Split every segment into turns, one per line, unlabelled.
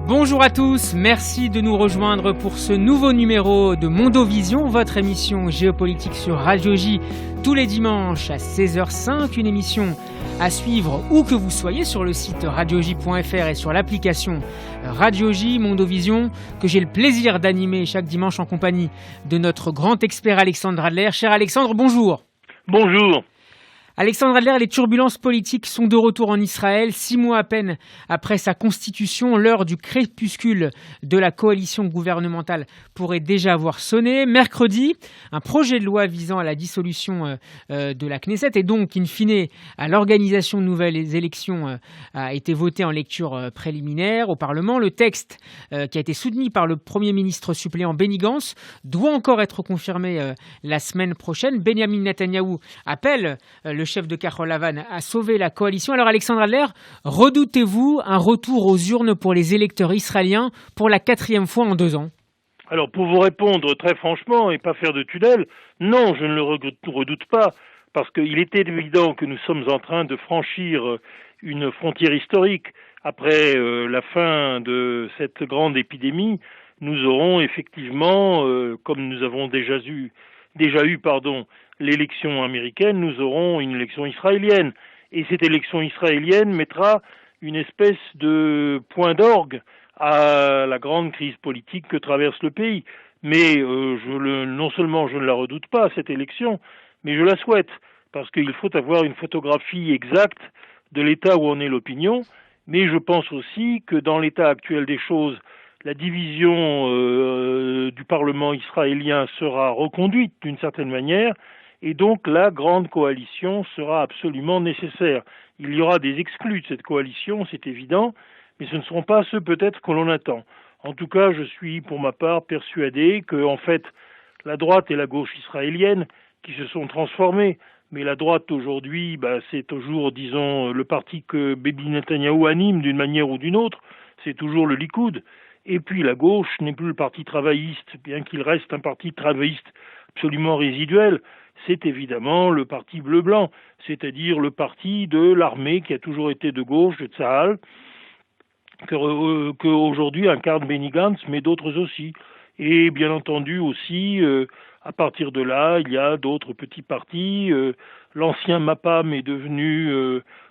Bonjour à tous, merci de nous rejoindre pour ce nouveau numéro de Mondovision, votre émission géopolitique sur Radio J, tous les dimanches à 16h05, une émission à suivre où que vous soyez sur le site radioj.fr et sur l'application Radio J, Mondovision, que j'ai le plaisir d'animer chaque dimanche en compagnie de notre grand expert Alexandre Adler. Cher Alexandre, bonjour.
Bonjour.
Alexandre Adler, les turbulences politiques sont de retour en Israël. 6 mois à peine après sa constitution, l'heure du crépuscule de la coalition gouvernementale pourrait déjà avoir sonné. Mercredi, un projet de loi visant à la dissolution de la Knesset et donc, in fine, à l'organisation de nouvelles élections a été voté en lecture préliminaire au Parlement. Le texte qui a été soutenu par le Premier ministre suppléant Benny Gantz doit encore être confirmé la semaine prochaine. Benjamin Netanyahou appelle le chef de Kahol Lavan a sauvé la coalition. Alors Alexandre Adler, redoutez-vous un retour aux urnes pour les électeurs israéliens pour la 4e fois en 2 ans?
Alors pour vous répondre très franchement et pas faire de tunnel, non, je ne le redoute pas, parce qu'il était évident que nous sommes en train de franchir une frontière historique. Après la fin de cette grande épidémie, nous aurons effectivement, comme nous avons déjà eu, l'élection américaine, nous aurons une élection israélienne. Et cette élection israélienne mettra une espèce de point d'orgue à la grande crise politique que traverse le pays. Mais non seulement je ne la redoute pas, cette élection, mais je la souhaite, parce qu'il faut avoir une photographie exacte de l'état où en est l'opinion. Mais je pense aussi que dans l'état actuel des choses, la division du Parlement israélien sera reconduite d'une certaine manière, et donc la grande coalition sera absolument nécessaire. Il y aura des exclus de cette coalition, c'est évident, mais ce ne seront pas ceux peut-être que l'on attend. En tout cas, je suis pour ma part persuadé que, en fait, la droite et la gauche israélienne qui se sont transformées, mais la droite aujourd'hui, c'est toujours, disons, le parti que Bibi Netanyahou anime d'une manière ou d'une autre, c'est toujours le Likoud. Et puis la gauche n'est plus le parti travailliste, bien qu'il reste un parti travailliste absolument résiduel, c'est évidemment le parti bleu-blanc, c'est-à-dire le parti de l'armée qui a toujours été de gauche, de Tsahal, que aujourd'hui incarne Benny Gantz, mais d'autres aussi. Et bien entendu aussi, à partir de là, il y a d'autres petits partis. L'ancien MAPAM est devenu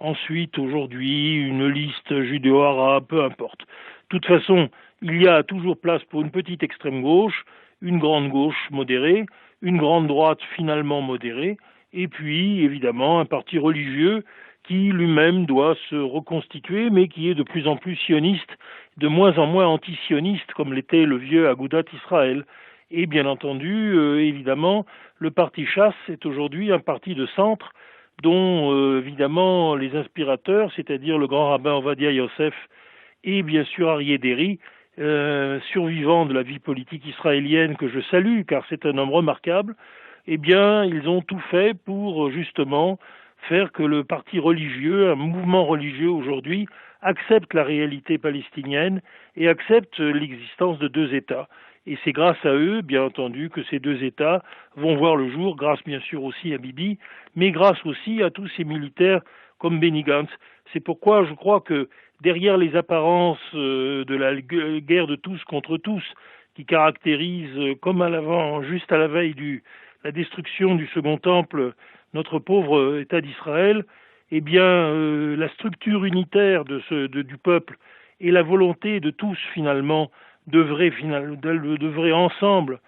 ensuite, aujourd'hui, une liste judéo-arabe, peu importe. De toute façon, il y a toujours place pour une petite extrême gauche, une grande gauche modérée, une grande droite finalement modérée, et puis évidemment un parti religieux qui lui-même doit se reconstituer, mais qui est de plus en plus sioniste, de moins en moins anti-sioniste, comme l'était le vieux Agudat Israël. Et bien entendu, évidemment, le parti Chasse est aujourd'hui un parti de centre, dont évidemment les inspirateurs, c'est-à-dire le grand rabbin Ovadia Yosef et bien sûr Aryeh Deri, survivant de la vie politique israélienne que je salue, car c'est un homme remarquable, eh bien, ils ont tout fait pour justement faire que le parti religieux, un mouvement religieux aujourd'hui, accepte la réalité palestinienne et accepte l'existence de 2 États. Et c'est grâce à eux, bien entendu, que ces 2 États vont voir le jour, grâce bien sûr aussi à Bibi, mais grâce aussi à tous ces militaires comme Benny Gantz. C'est pourquoi je crois que derrière les apparences de la guerre de tous contre tous, qui caractérise, comme à l'avant, juste à la veille de la destruction du Second Temple, notre pauvre État d'Israël, eh bien, la structure unitaire du peuple et la volonté de tous, finalement, d'œuvrer ensemble,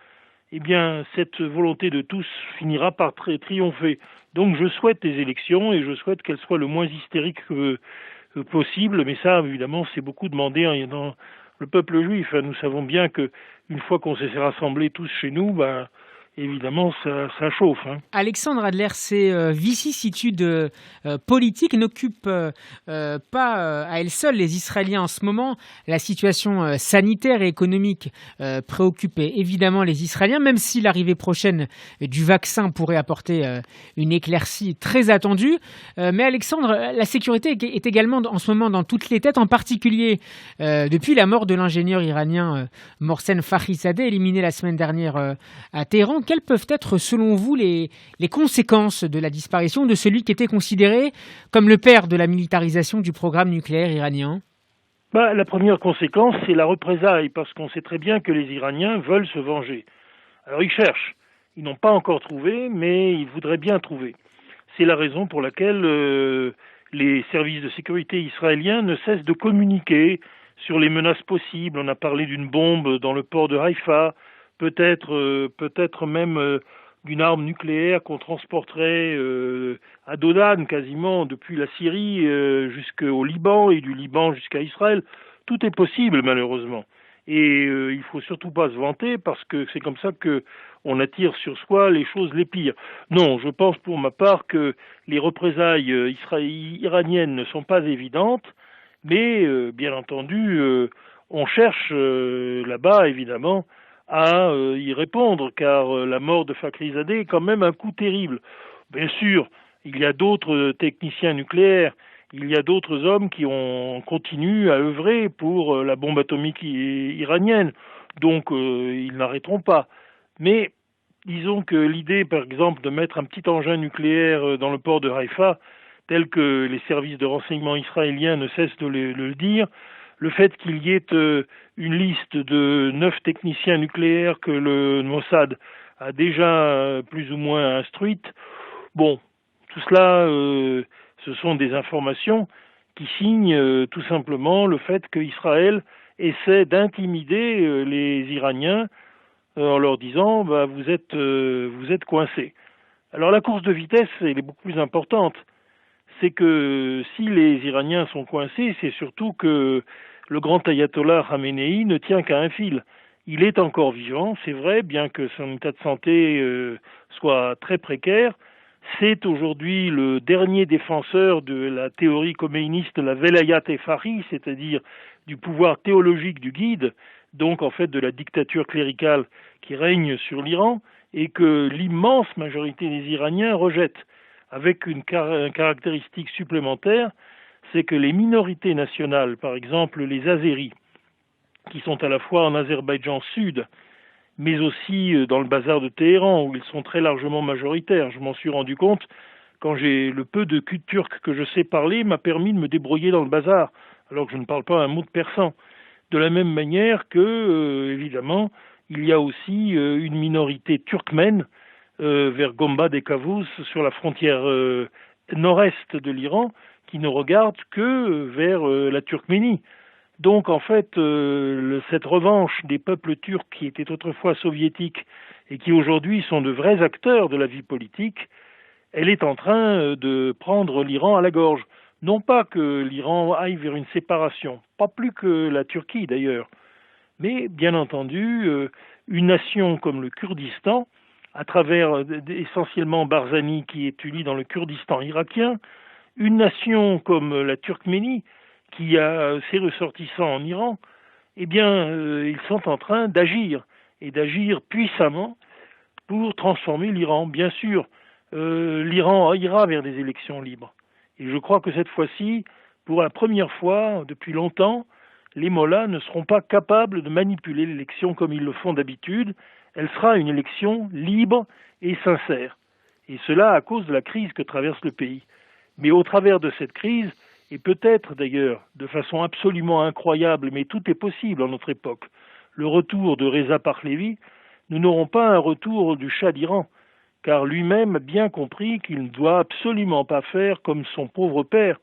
eh bien, cette volonté de tous finira par triompher. Donc, je souhaite des élections et je souhaite qu'elles soient le moins hystériques possible, mais ça, évidemment, c'est beaucoup demandé dans le peuple juif. Nous savons bien que une fois qu'on s'est rassemblés tous chez nous, évidemment, ça chauffe.
Alexandre Adler, ces vicissitudes politiques n'occupent pas à elles seules les Israéliens en ce moment. La situation sanitaire et économique préoccupe évidemment les Israéliens, même si l'arrivée prochaine du vaccin pourrait apporter une éclaircie très attendue. Mais Alexandre, la sécurité est également en ce moment dans toutes les têtes, en particulier depuis la mort de l'ingénieur iranien Mohsen Fakhrizadeh, éliminé la semaine dernière à Téhéran. Quelles peuvent être, selon vous, les conséquences de la disparition de celui qui était considéré comme le père de la militarisation du programme nucléaire iranien ?
La première conséquence, c'est la représailles, parce qu'on sait très bien que les Iraniens veulent se venger. Alors ils cherchent. Ils n'ont pas encore trouvé, mais ils voudraient bien trouver. C'est la raison pour laquelle les services de sécurité israéliens ne cessent de communiquer sur les menaces possibles. On a parlé d'une bombe dans le port de Haïfa, peut-être même d'une arme nucléaire qu'on transporterait à Dodan quasiment depuis la Syrie jusqu'au Liban et du Liban jusqu'à Israël. Tout est possible malheureusement. Et il faut surtout pas se vanter parce que c'est comme ça que on attire sur soi les choses les pires. Non, je pense pour ma part que les représailles iraniennes ne sont pas évidentes, mais bien entendu, on cherche là-bas évidemment à y répondre, car la mort de Fakhrizadeh est quand même un coup terrible. Bien sûr, il y a d'autres techniciens nucléaires, il y a d'autres hommes qui ont continué à œuvrer pour la bombe atomique iranienne, donc ils n'arrêteront pas. Mais disons que l'idée, par exemple, de mettre un petit engin nucléaire dans le port de Haïfa, tel que les services de renseignement israéliens ne cessent de le dire, le fait qu'il y ait une liste de 9 techniciens nucléaires que le Mossad a déjà plus ou moins instruites, bon, tout cela, ce sont des informations qui signent tout simplement le fait qu'Israël essaie d'intimider les Iraniens en leur disant vous êtes coincés. Alors la course de vitesse, elle est beaucoup plus importante. C'est que si les Iraniens sont coincés, c'est surtout que le grand ayatollah Khamenei ne tient qu'à un fil. Il est encore vivant, c'est vrai, bien que son état de santé soit très précaire. C'est aujourd'hui le dernier défenseur de la théorie khoméiniste, la Velayat Efari, c'est-à-dire du pouvoir théologique du guide, donc en fait de la dictature cléricale qui règne sur l'Iran et que l'immense majorité des Iraniens rejettent, avec une caractéristique supplémentaire, c'est que les minorités nationales, par exemple les Azéris, qui sont à la fois en Azerbaïdjan Sud, mais aussi dans le bazar de Téhéran, où ils sont très largement majoritaires. Je m'en suis rendu compte quand le peu de turc que je sais parler m'a permis de me débrouiller dans le bazar, alors que je ne parle pas un mot de persan. De la même manière que, évidemment, il y a aussi une minorité turkmène vers Gomba des Kavous, sur la frontière nord-est de l'Iran, qui ne regarde que vers la Turkménie. Donc en fait, cette revanche des peuples turcs qui étaient autrefois soviétiques et qui aujourd'hui sont de vrais acteurs de la vie politique, elle est en train de prendre l'Iran à la gorge. Non pas que l'Iran aille vers une séparation, pas plus que la Turquie d'ailleurs, mais bien entendu, une nation comme le Kurdistan, à travers essentiellement Barzani qui est étudie dans le Kurdistan irakien, une nation comme la Turkménie, qui a ses ressortissants en Iran, eh bien, ils sont en train d'agir, et d'agir puissamment pour transformer l'Iran. Bien sûr, l'Iran ira vers des élections libres. Et je crois que cette fois-ci, pour la première fois depuis longtemps, les mollahs ne seront pas capables de manipuler l'élection comme ils le font d'habitude. Elle sera une élection libre et sincère. Et cela à cause de la crise que traverse le pays. Mais au travers de cette crise, et peut-être d'ailleurs de façon absolument incroyable, mais tout est possible en notre époque, le retour de Reza Pahlavi, nous n'aurons pas un retour du Shah d'Iran, car lui-même a bien compris qu'il ne doit absolument pas faire comme son pauvre père.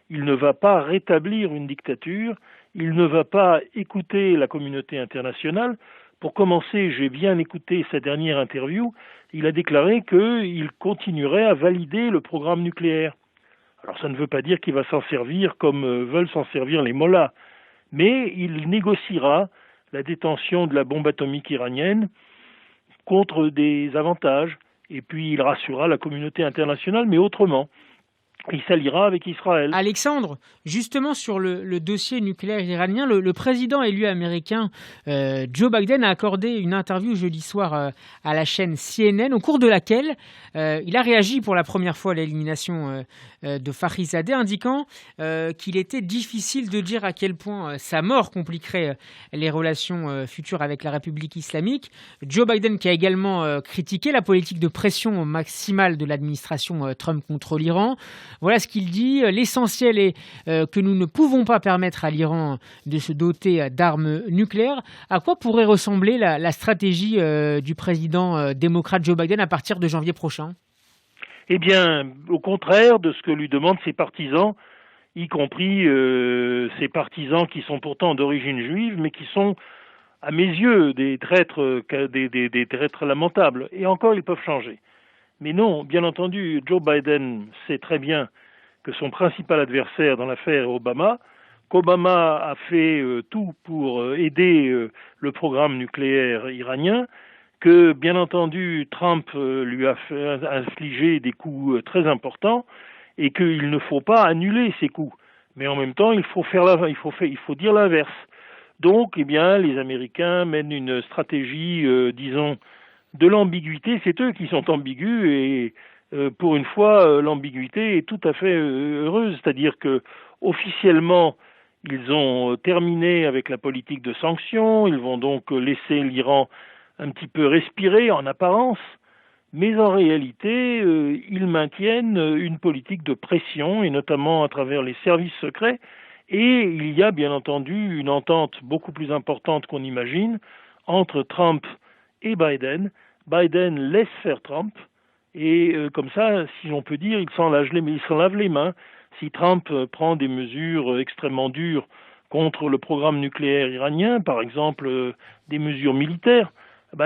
Il ne va pas rétablir une dictature, il ne va pas écouter la communauté internationale. Pour commencer, j'ai bien écouté sa dernière interview, il a déclaré qu'il continuerait à valider le programme nucléaire. Alors ça ne veut pas dire qu'il va s'en servir comme veulent s'en servir les mollahs, mais il négociera la détention de la bombe atomique iranienne contre des avantages, et puis il rassurera la communauté internationale, mais autrement. Il s'alliera avec Israël.
Alexandre, justement sur le dossier nucléaire iranien, le président élu américain Joe Biden a accordé une interview jeudi soir à la chaîne CNN, au cours de laquelle il a réagi pour la première fois à l'élimination de Fakhrizadeh, indiquant qu'il était difficile de dire à quel point sa mort compliquerait les relations futures avec la République islamique. Joe Biden qui a également critiqué la politique de pression maximale de l'administration Trump contre l'Iran. Voilà ce qu'il dit. L'essentiel est que nous ne pouvons pas permettre à l'Iran de se doter d'armes nucléaires. À quoi pourrait ressembler la stratégie du président démocrate Joe Biden à partir de janvier prochain ?
Eh bien, au contraire de ce que lui demandent ses partisans, y compris ces partisans qui sont pourtant d'origine juive, mais qui sont, à mes yeux, des traîtres, des traîtres lamentables. Et encore, ils peuvent changer. Mais non, bien entendu, Joe Biden sait très bien que son principal adversaire dans l'affaire est Obama, qu'Obama a fait tout pour aider le programme nucléaire iranien, que bien entendu Trump lui a fait infliger des coups très importants et qu'il ne faut pas annuler ces coups. Mais en même temps, il faut dire l'inverse. Donc, eh bien, les Américains mènent une stratégie, disons, de l'ambiguïté. C'est eux qui sont ambigus et pour une fois, l'ambiguïté est tout à fait heureuse. C'est-à-dire que officiellement, ils ont terminé avec la politique de sanctions. Ils vont donc laisser l'Iran un petit peu respirer en apparence. Mais en réalité, ils maintiennent une politique de pression, et notamment à travers les services secrets. Et il y a bien entendu une entente beaucoup plus importante qu'on imagine entre Trump et Biden. Biden laisse faire Trump, et comme ça, si l'on peut dire, il s'en lave les mains. Si Trump prend des mesures extrêmement dures contre le programme nucléaire iranien, par exemple des mesures militaires,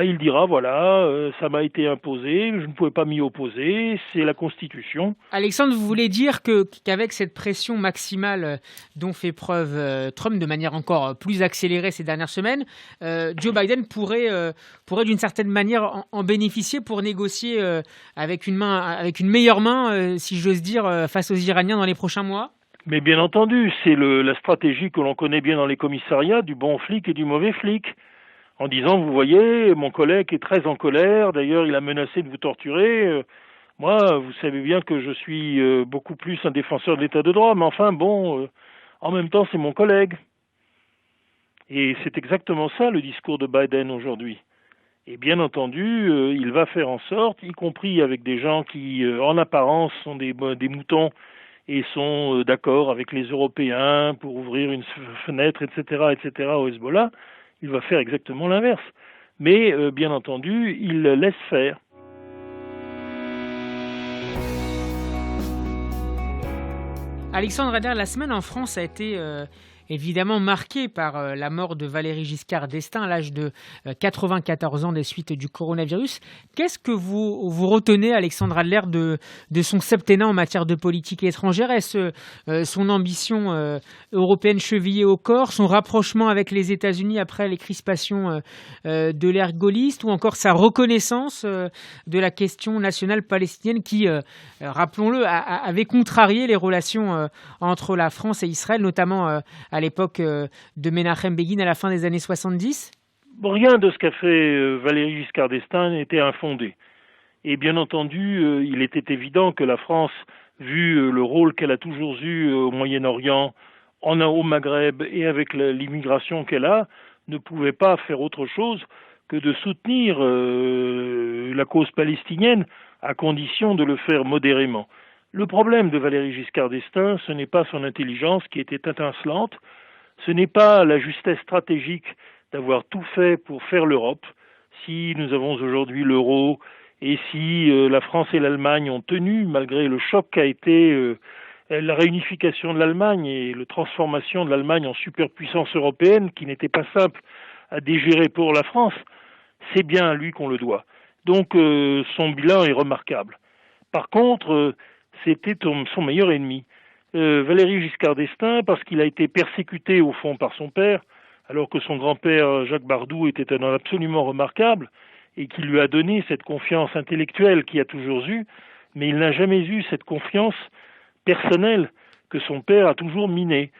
il dira voilà, ça m'a été imposé, je ne pouvais pas m'y opposer, c'est la Constitution.
Alexandre, vous voulez dire qu'avec cette pression maximale dont fait preuve Trump de manière encore plus accélérée ces dernières semaines, Joe Biden pourrait d'une certaine manière en bénéficier pour négocier avec une meilleure main, si j'ose dire, face aux Iraniens dans les prochains mois ?
Mais bien entendu, c'est la stratégie que l'on connaît bien dans les commissariats, du bon flic et du mauvais flic. En disant, vous voyez, mon collègue est très en colère, d'ailleurs il a menacé de vous torturer. Moi, vous savez bien que je suis beaucoup plus un défenseur de l'état de droit, mais enfin bon, en même temps c'est mon collègue. Et c'est exactement ça le discours de Biden aujourd'hui. Et bien entendu, il va faire en sorte, y compris avec des gens qui en apparence sont des moutons et sont d'accord avec les Européens pour ouvrir une fenêtre, etc., au Hezbollah, il va faire exactement l'inverse. Mais, bien entendu, il laisse faire.
Alexandre Ader, la semaine en France a été évidemment marquée par la mort de Valéry Giscard d'Estaing à l'âge de 94 ans des suites du coronavirus. Qu'est-ce que vous retenez, Alexandre Adler, de son septennat en matière de politique étrangère ? Est-ce son ambition européenne chevillée au corps, son rapprochement avec les États-Unis après les crispations de l'ère gaulliste, ou encore sa reconnaissance de la question nationale palestinienne qui, rappelons-le, avait contrarié les relations entre la France et Israël, notamment à l'époque de Menachem Begin à la fin des années 70 ?
Rien de ce qu'a fait Valéry Giscard d'Estaing n'était infondé. Et bien entendu, il était évident que la France, vu le rôle qu'elle a toujours eu au Moyen-Orient, au Maghreb et avec l'immigration qu'elle a, ne pouvait pas faire autre chose que de soutenir la cause palestinienne, à condition de le faire modérément. Le problème de Valéry Giscard d'Estaing, ce n'est pas son intelligence qui était étincelante, ce n'est pas la justesse stratégique d'avoir tout fait pour faire l'Europe. Si nous avons aujourd'hui l'euro et si la France et l'Allemagne ont tenu, malgré le choc qu'a été la réunification de l'Allemagne et la transformation de l'Allemagne en superpuissance européenne, qui n'était pas simple à digérer pour la France, c'est bien à lui qu'on le doit. Donc son bilan est remarquable. Par contre, c'était son meilleur ennemi. Valéry Giscard d'Estaing, parce qu'il a été persécuté au fond par son père, alors que son grand-père Jacques Bardou était un homme absolument remarquable et qui lui a donné cette confiance intellectuelle qu'il a toujours eue, mais il n'a jamais eu cette confiance personnelle que son père a toujours minée.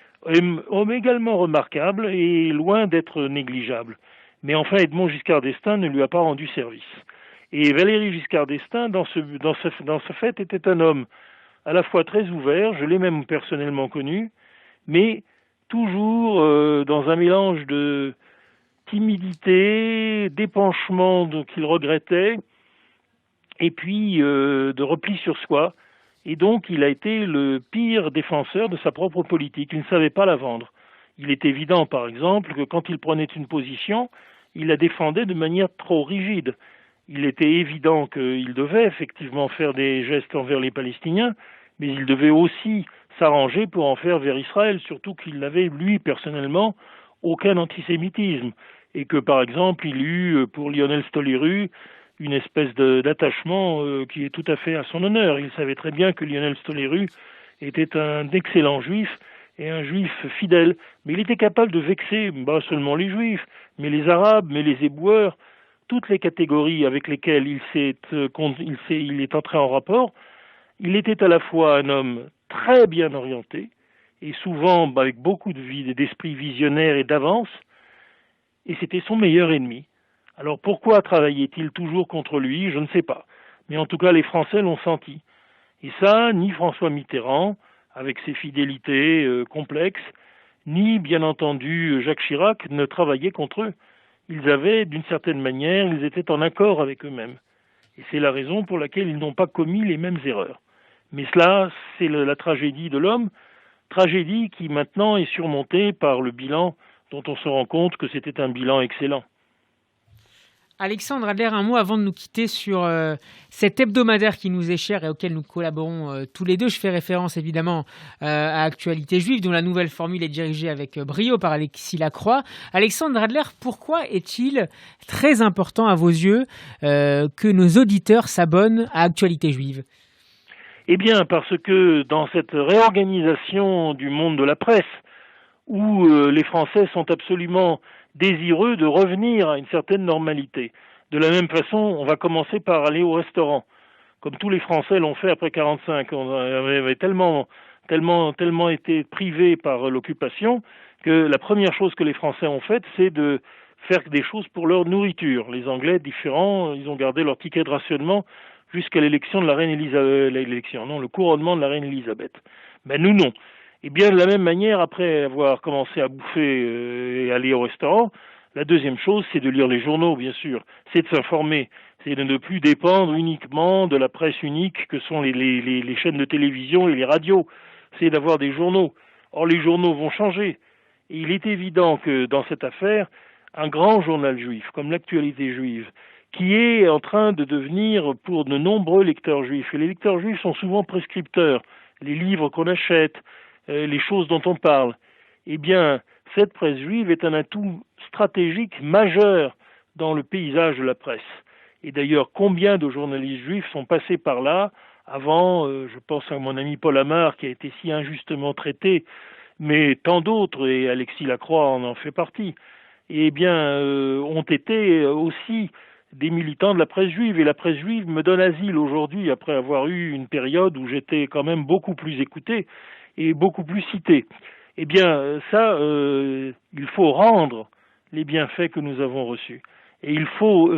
Homme également remarquable et loin d'être négligeable. Mais enfin, Edmond Giscard d'Estaing ne lui a pas rendu service. Et Valéry Giscard d'Estaing, dans ce fait, était un homme à la fois très ouvert, je l'ai même personnellement connu, mais toujours dans un mélange de timidité, d'épanchement qu'il regrettait, et puis de repli sur soi. Et donc, il a été le pire défenseur de sa propre politique. Il ne savait pas la vendre. Il est évident, par exemple, que quand il prenait une position, il la défendait de manière trop rigide. Il était évident qu'il devait effectivement faire des gestes envers les Palestiniens, mais il devait aussi s'arranger pour en faire vers Israël, surtout qu'il n'avait, lui, personnellement, aucun antisémitisme. Et que, par exemple, il eut, pour Lionel Stoléru, une espèce d'attachement qui est tout à fait à son honneur. Il savait très bien que Lionel Stoléru était un excellent juif et un juif fidèle. Mais il était capable de vexer, pas seulement les juifs, mais les arabes, mais les éboueurs, toutes les catégories avec lesquelles il est entré en rapport. Il était à la fois un homme très bien orienté, et souvent avec beaucoup d'esprit visionnaire et d'avance, et c'était son meilleur ennemi. Alors pourquoi travaillait-il toujours contre lui? Je ne sais pas. Mais en tout cas, les Français l'ont senti. Et ça, ni François Mitterrand, avec ses fidélités complexes, ni, bien entendu, Jacques Chirac ne travaillaient contre eux. Ils avaient, d'une certaine manière, ils étaient en accord avec eux-mêmes. Et c'est la raison pour laquelle ils n'ont pas commis les mêmes erreurs. Mais cela, c'est la tragédie de l'homme, tragédie qui maintenant est surmontée par le bilan dont on se rend compte que c'était un bilan excellent.
Alexandre Adler, un mot avant de nous quitter sur cet hebdomadaire qui nous est cher et auquel nous collaborons tous les deux. Je fais référence évidemment à Actualité Juive, dont la nouvelle formule est dirigée avec brio par Alexis Lacroix. Alexandre Adler, pourquoi est-il très important à vos yeux que nos auditeurs s'abonnent à Actualité Juive?
Eh bien, parce que dans cette réorganisation du monde de la presse, où les Français sont absolument désireux de revenir à une certaine normalité. De la même façon, on va commencer par aller au restaurant, comme tous les Français l'ont fait après 1945. On avait tellement été privés par l'occupation que la première chose que les Français ont faite, c'est de faire des choses pour leur nourriture. Les Anglais, différents, ils ont gardé leur ticket de rationnement jusqu'à l'élection de la reine Elisabeth, le couronnement de la reine Elisabeth. Ben nous non. Et bien de la même manière, après avoir commencé à bouffer et aller au restaurant, la deuxième chose, c'est de lire les journaux, bien sûr. C'est de s'informer. C'est de ne plus dépendre uniquement de la presse unique que sont les chaînes de télévision et les radios. C'est d'avoir des journaux. Or, les journaux vont changer. Et il est évident que dans cette affaire, un grand journal juif, comme l'Actualité juive, qui est en train de devenir pour de nombreux lecteurs juifs, et les lecteurs juifs sont souvent prescripteurs, les livres qu'on achète, les choses dont on parle, eh bien, cette presse juive est un atout stratégique majeur dans le paysage de la presse. Et d'ailleurs, combien de journalistes juifs sont passés par là avant, je pense à mon ami Paul Amar qui a été si injustement traité, mais tant d'autres, et Alexis Lacroix en fait partie, eh bien, ont été aussi des militants de la presse juive. Et la presse juive me donne asile aujourd'hui, après avoir eu une période où j'étais quand même beaucoup plus écouté et beaucoup plus cité. Eh bien, ça, il faut rendre les bienfaits que nous avons reçus. Et il faut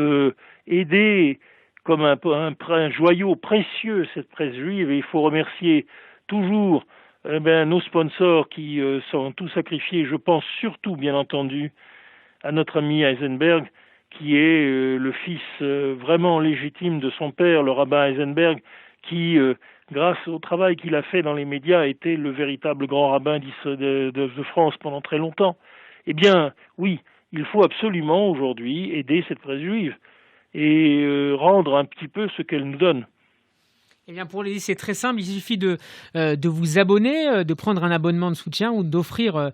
aider comme un joyau précieux cette presse juive, et il faut remercier toujours nos sponsors qui sont tous sacrifiés. Je pense surtout, bien entendu, à notre ami Heisenberg, qui est le fils vraiment légitime de son père, le rabbin Heisenberg, qui, grâce au travail qu'il a fait dans les médias, a été le véritable grand rabbin de France pendant très longtemps. Eh bien, oui, il faut absolument aujourd'hui aider cette presse juive et rendre un petit peu ce qu'elle nous donne.
Eh bien, pour l'aider, c'est très simple. Il suffit de vous abonner, de prendre un abonnement de soutien ou d'offrir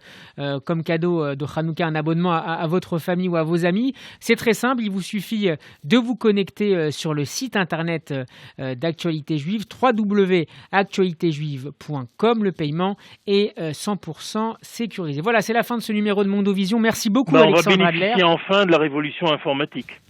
comme cadeau de Hanouka un abonnement à votre famille ou à vos amis. C'est très simple. Il vous suffit de vous connecter sur le site internet d'Actualité Juive, www.actualitéjuive.com. Le paiement est 100% sécurisé. Voilà, c'est la fin de ce numéro de Mondovision. Merci beaucoup, Alexandre Adler.
On va bénéficier enfin de la révolution informatique.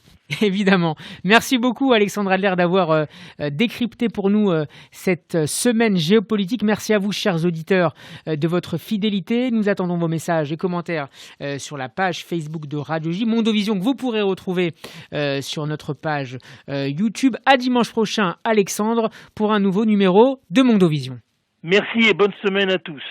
Évidemment. Merci beaucoup Alexandre Adler d'avoir décrypté pour nous cette semaine géopolitique. Merci à vous, chers auditeurs, de votre fidélité. Nous attendons vos messages et commentaires sur la page Facebook de Radio J. Mondovision que vous pourrez retrouver sur notre page YouTube. À dimanche prochain, Alexandre, pour un nouveau numéro de Mondovision.
Merci et bonne semaine à tous.